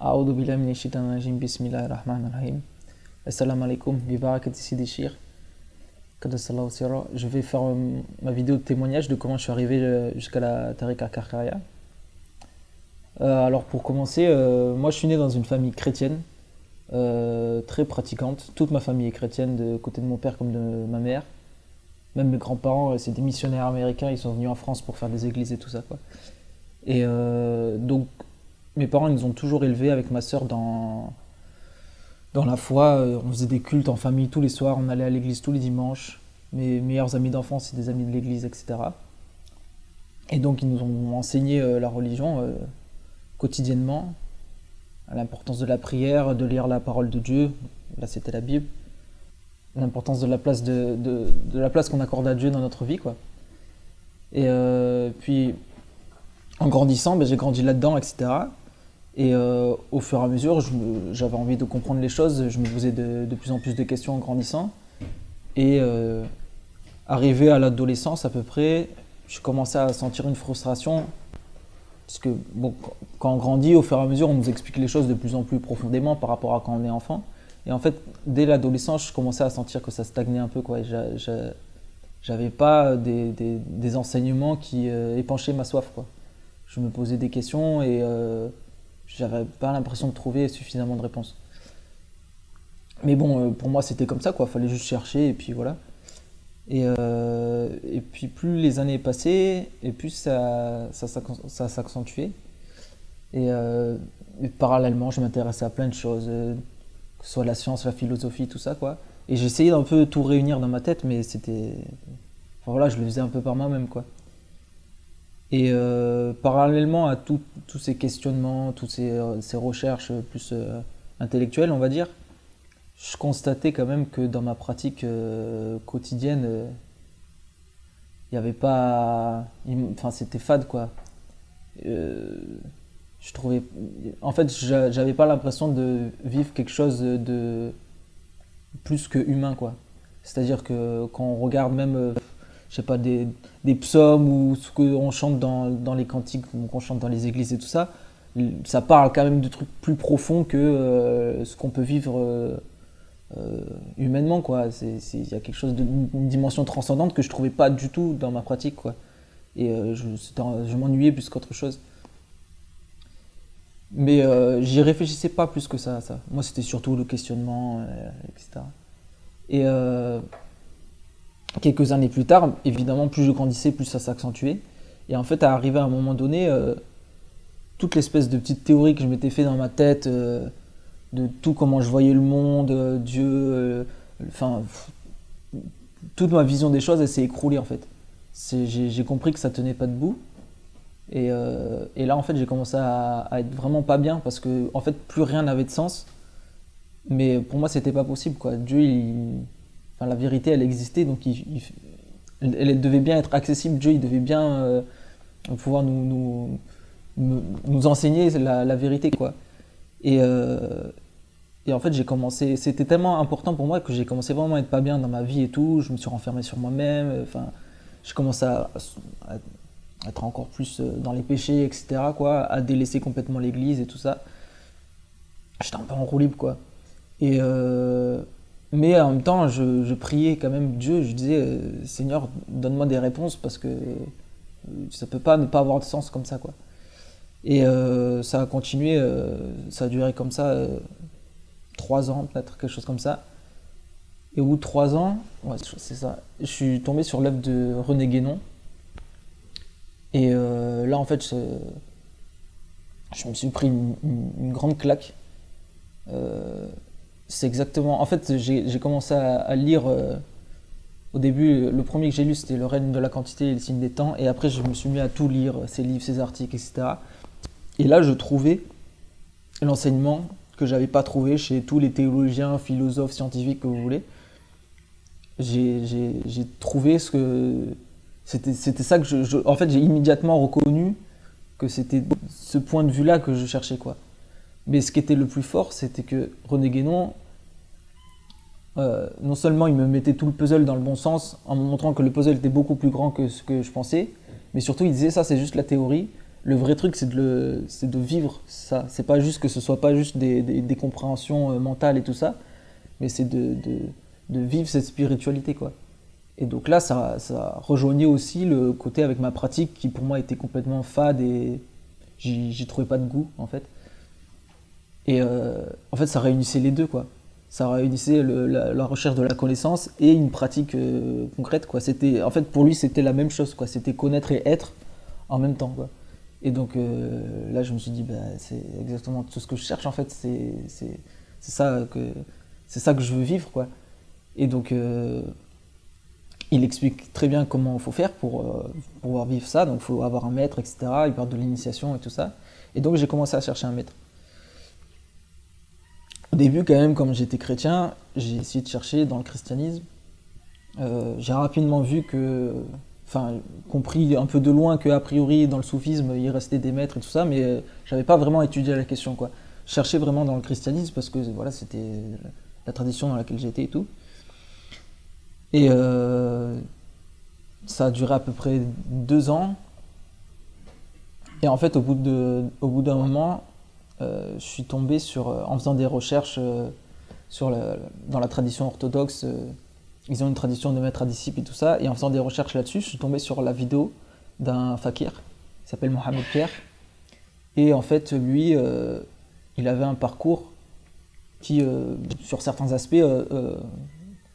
أعوذ بالله من الشيطان الرجيم بسم الله الرحمن الرحيم. Assalamu alaikum, bibarakati sidi shir. Kadassallahu sirra. Je vais faire ma vidéo de témoignage de comment je suis arrivé jusqu'à la Tariqa Karkaria. Alors pour commencer, moi je suis né dans une famille chrétienne, très pratiquante. Toute ma famille est chrétienne, de côté de mon père comme de ma mère. Même mes grands-parents, c'est des missionnaires américains, ils sont venus en France pour faire des églises et tout ça, quoi. Et donc mes parents ils nous ont toujours élevés avec ma sœur dans la foi. On faisait des cultes en famille tous les soirs, on allait à l'église tous les dimanches. Mes meilleurs amis d'enfance, c'est des amis de l'église, etc. Et donc ils nous ont enseigné la religion quotidiennement, l'importance de la prière, de lire la parole de Dieu, là c'était la Bible, l'importance de la place, de la place qu'on accorde à Dieu dans notre vie, quoi. Et puis en grandissant, j'ai grandi là-dedans, etc. Et au fur et à mesure, j'avais envie de comprendre les choses, je me posais de plus en plus de questions en grandissant. Et arrivé à l'adolescence à peu près, je commençais à sentir une frustration. Parce que bon, quand on grandit, au fur et à mesure, on nous explique les choses de plus en plus profondément par rapport à quand on est enfant. Et en fait, dès l'adolescence, je commençais à sentir que ça stagnait un peu, quoi. J'avais pas des enseignements qui épanchaient ma soif, quoi. Je me posais des questions et j'avais pas l'impression de trouver suffisamment de réponses. Mais bon, pour moi c'était comme ça, quoi. Fallait juste chercher et puis voilà. Et puis plus les années passaient et plus ça s'accentuait. Et parallèlement, je m'intéressais à plein de choses, que ce soit la science, la philosophie, tout ça, quoi. Et j'essayais d'un peu tout réunir dans ma tête, mais c'était... Enfin voilà, je le faisais un peu par moi-même, quoi. Et parallèlement à tous ces questionnements, toutes ces recherches plus intellectuelles, on va dire, je constatais quand même que dans ma pratique quotidienne, il n'y avait pas... Enfin, c'était fade, quoi. Je trouvais... En fait, j'avais pas l'impression de vivre quelque chose de plus que humain, quoi. C'est-à-dire que quand on regarde même... je sais pas, des psaumes ou ce qu'on chante dans les cantiques, qu'on chante dans les églises et tout ça, ça parle quand même de trucs plus profonds que ce qu'on peut vivre humainement, quoi. Il y a quelque chose une dimension transcendante que je trouvais pas du tout dans ma pratique, quoi. Et je m'ennuyais plus qu'autre chose. Mais j'y réfléchissais pas plus que ça, ça. Moi, c'était surtout le questionnement, etc. Et quelques années plus tard, évidemment, plus je grandissais, plus ça s'accentuait. Et en fait, à arriver à un moment donné, toute l'espèce de petite théorie que je m'étais fait dans ma tête, de tout comment je voyais le monde, Dieu, enfin, toute ma vision des choses, elle s'est écroulée en fait. J'ai compris que ça tenait pas debout. Et là, en fait, j'ai commencé à être vraiment pas bien parce que, en fait, plus rien n'avait de sens. Mais pour moi, c'était pas possible, quoi. Dieu, enfin, la vérité, elle existait, donc elle devait bien être accessible. Dieu, il devait bien pouvoir nous enseigner la vérité, quoi. Et en fait, j'ai commencé... C'était tellement important pour moi que j'ai commencé vraiment à être pas bien dans ma vie et tout. Je me suis renfermé sur moi-même. Enfin, j'ai commencé à être encore plus dans les péchés, etc., quoi, à délaisser complètement l'église et tout ça. J'étais un peu en roue libre, quoi. Et... mais en même temps, je priais quand même Dieu, je disais Seigneur, donne-moi des réponses parce que ça peut pas ne pas avoir de sens comme ça, quoi. Et ça a continué, ça a duré comme ça 3 ans, peut-être, quelque chose comme ça. Et au bout de 3 ans, ouais, c'est ça, je suis tombé sur l'œuvre de René Guénon. Et là, en fait, je me suis pris une grande claque. C'est exactement... En fait, j'ai commencé à lire... au début, le premier que j'ai lu, c'était Le règne de la quantité et le signe des temps. Et après, je me suis mis à tout lire, ses livres, ses articles, etc. Et là, je trouvais l'enseignement que j'avais pas trouvé chez tous les théologiens, philosophes, scientifiques que vous voulez. J'ai trouvé ce que... C'était ça que en fait, j'ai immédiatement reconnu que c'était ce point de vue-là que je cherchais, quoi. Mais ce qui était le plus fort, c'était que René Guénon, non seulement il me mettait tout le puzzle dans le bon sens, en me montrant que le puzzle était beaucoup plus grand que ce que je pensais, mais surtout il disait ça c'est juste la théorie, le vrai truc, c'est de vivre ça. C'est pas juste que ce soit pas juste des compréhensions mentales et tout ça, mais c'est de vivre cette spiritualité, quoi. Et donc là, ça rejoignait aussi le côté avec ma pratique qui pour moi était complètement fade et j'y trouvais pas de goût, en fait. Et en fait, ça réunissait les deux, quoi. Ça réunissait la recherche de la connaissance et une pratique concrète, quoi. C'était, en fait, pour lui, c'était la même chose, quoi. C'était connaître et être en même temps, quoi. Et donc là, je me suis dit, bah, c'est exactement tout ce que je cherche, en fait. C'est ça que je veux vivre, quoi. Et donc, il explique très bien comment il faut faire pour pouvoir vivre ça. Donc, il faut avoir un maître, etc. Il parle de l'initiation et tout ça. Et donc, j'ai commencé à chercher un maître. Au début, quand même, comme j'étais chrétien, j'ai essayé de chercher dans le christianisme. J'ai rapidement vu enfin, compris un peu de loin qu'a priori, dans le soufisme, il restait des maîtres et tout ça, mais j'avais pas vraiment étudié la question, quoi. Je cherchais vraiment dans le christianisme parce que voilà, c'était la tradition dans laquelle j'étais et tout. Et ça a duré à peu près 2 ans. Et en fait, au bout d'un moment, je suis tombé en faisant des recherches dans la tradition orthodoxe, ils ont une tradition de maître à disciple et tout ça, et en faisant des recherches là-dessus, je suis tombé sur la vidéo d'un fakir, qui s'appelle Mohamed Pierre, et en fait, lui, il avait un parcours qui, sur certains aspects,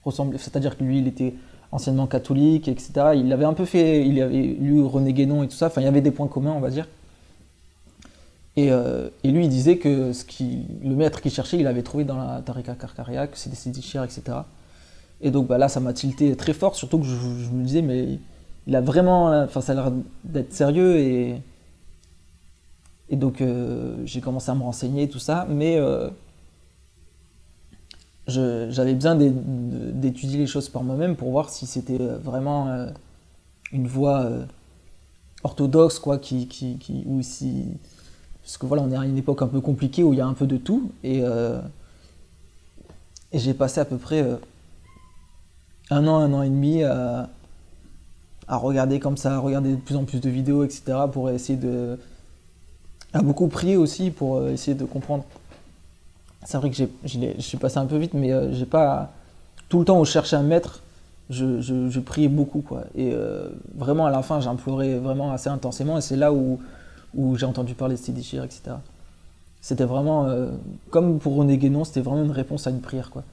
ressemble, c'est-à-dire que lui, il était anciennement catholique, etc. Il avait un peu fait, il avait lu René Guénon et tout ça, enfin, il y avait des points communs, on va dire. Et lui, il disait que le maître qu'il cherchait, il avait trouvé dans la Tariqa Karkaria, que c'était Sidi Chir, etc. Et donc bah, là, ça m'a tilté très fort, surtout que je me disais, mais il a vraiment, enfin, ça a l'air d'être sérieux. Et donc j'ai commencé à me renseigner, tout ça, mais j'avais besoin d'étudier les choses par moi-même pour voir si c'était vraiment une voie orthodoxe, quoi, ou si. Parce que voilà, on est à une époque un peu compliquée où il y a un peu de tout. Et j'ai passé à peu près 1 an et demi à regarder comme ça, à regarder de plus en plus de vidéos, etc. pour essayer à beaucoup prier aussi pour essayer de comprendre. C'est vrai que je suis passé un peu vite, mais j'ai pas. Tout le temps où je cherchais un maître, je priais beaucoup, quoi. Et vraiment, à la fin, j'implorais vraiment assez intensément. Et c'est là où j'ai entendu parler de Sidi Chir, etc. C'était vraiment, comme pour René Guénon, c'était vraiment une réponse à une prière, quoi.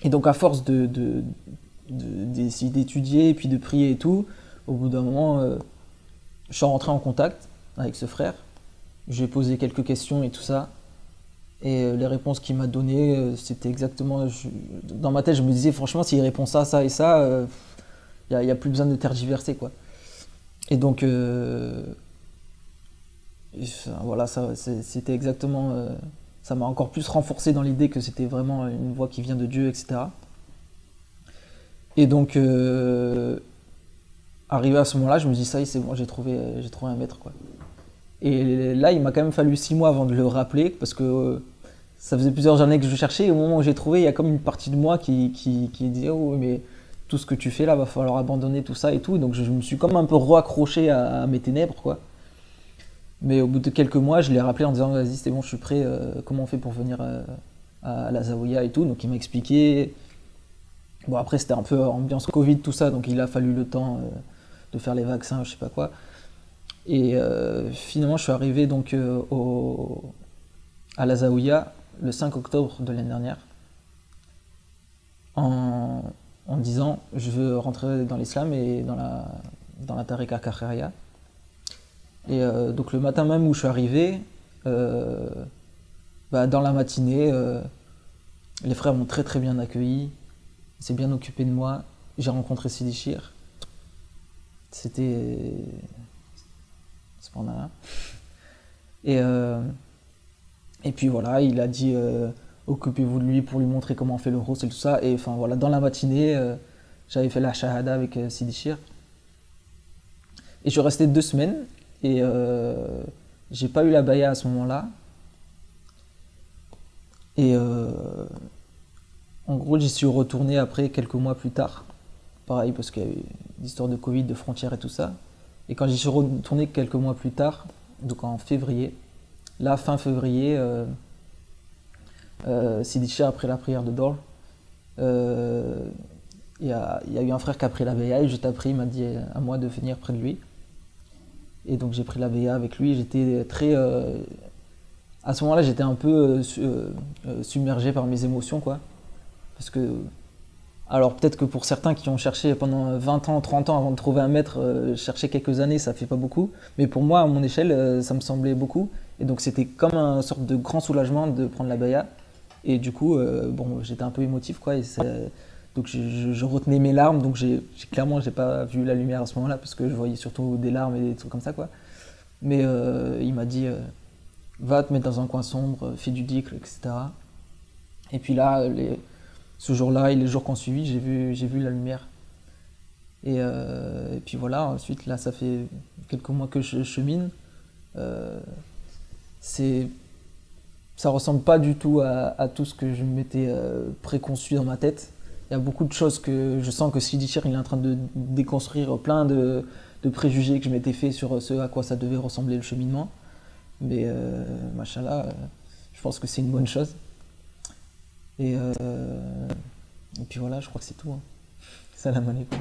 Et donc à force d'essayer d'étudier et puis de prier et tout, au bout d'un moment, je suis rentré en contact avec ce frère. Je lui ai posé quelques questions et tout ça. Et les réponses qu'il m'a données, c'était exactement... dans ma tête, je me disais, franchement, s'il répond ça, ça et ça, il n'y a plus besoin de tergiverser, quoi. Et donc... voilà, c'était exactement... ça m'a encore plus renforcé dans l'idée que c'était vraiment une voix qui vient de Dieu, etc. Et donc, arrivé à ce moment-là, je me dis, ça y est, c'est bon, j'ai trouvé un maître, quoi. Et là, il m'a quand même fallu 6 mois avant de le rappeler, parce que ça faisait plusieurs années que je cherchais, et au moment où j'ai trouvé, il y a comme une partie de moi qui disait, oh, mais tout ce que tu fais là, va falloir abandonner tout ça et tout. Donc je me suis comme un peu raccroché à mes ténèbres, quoi. Mais au bout de quelques mois, je l'ai rappelé en disant, vas-y, c'est bon, je suis prêt, comment on fait pour venir à la Zaouïa et tout. Donc il m'a expliqué. Bon, après, c'était un peu ambiance Covid, tout ça, donc il a fallu le temps de faire les vaccins, je sais pas quoi. Et finalement, je suis arrivé donc à la Zaouïa le 5 octobre de l'année dernière en disant je veux rentrer dans l'islam et dans la Tariqa Karkaria. Et donc le matin même où je suis arrivé, dans la matinée, les frères m'ont très très bien accueilli, ils s'est bien occupé de moi. J'ai rencontré Sidi Chir. C'était... c'est pas un. Et puis voilà, il a dit occupez-vous de lui pour lui montrer comment on fait le rose et tout ça. Et enfin voilà, dans la matinée, j'avais fait la shahada avec Sidi Chir. Et je suis resté 2 semaines et j'ai pas eu la baya à ce moment-là. Et en gros, j'y suis retourné après quelques mois plus tard. Pareil, parce qu'il y a eu l'histoire de Covid, de frontières et tout ça. Et quand j'y suis retourné quelques mois plus tard, donc en février, là, fin février, Sidi Cheikh, après la prière de Dor, il y a eu un frère qui a pris la béa et juste après, il m'a dit à moi de venir près de lui. Et donc j'ai pris la béa avec lui. J'étais très. À ce moment-là, j'étais un peu submergé par mes émotions, quoi. Parce que. Alors peut-être que pour certains qui ont cherché pendant 20 ans, 30 ans avant de trouver un maître, chercher quelques années, ça fait pas beaucoup. Mais pour moi, à mon échelle, ça me semblait beaucoup. Et donc c'était comme une sorte de grand soulagement de prendre la béa. Et du coup, bon, j'étais un peu émotif, quoi. Donc je retenais mes larmes. Donc clairement, j'ai pas vu la lumière à ce moment-là parce que je voyais surtout des larmes et des trucs comme ça, quoi. Mais il m'a dit, va te mettre dans un coin sombre, fais du dhikr, etc. Et puis là, ce jour-là et les jours qu'on suivi, j'ai vu la lumière. Et puis voilà, ensuite, là, ça fait quelques mois que je chemine. Euh, Ça ressemble pas du tout à tout ce que je m'étais préconçu dans ma tête. Il y a beaucoup de choses que je sens que Sidi Cheikh il est en train de déconstruire plein de préjugés que je m'étais fait sur ce à quoi ça devait ressembler le cheminement. Mais machallah, je pense que c'est une bonne chose. Et, euh, et puis voilà, je crois que c'est tout, hein. Salam alaikum.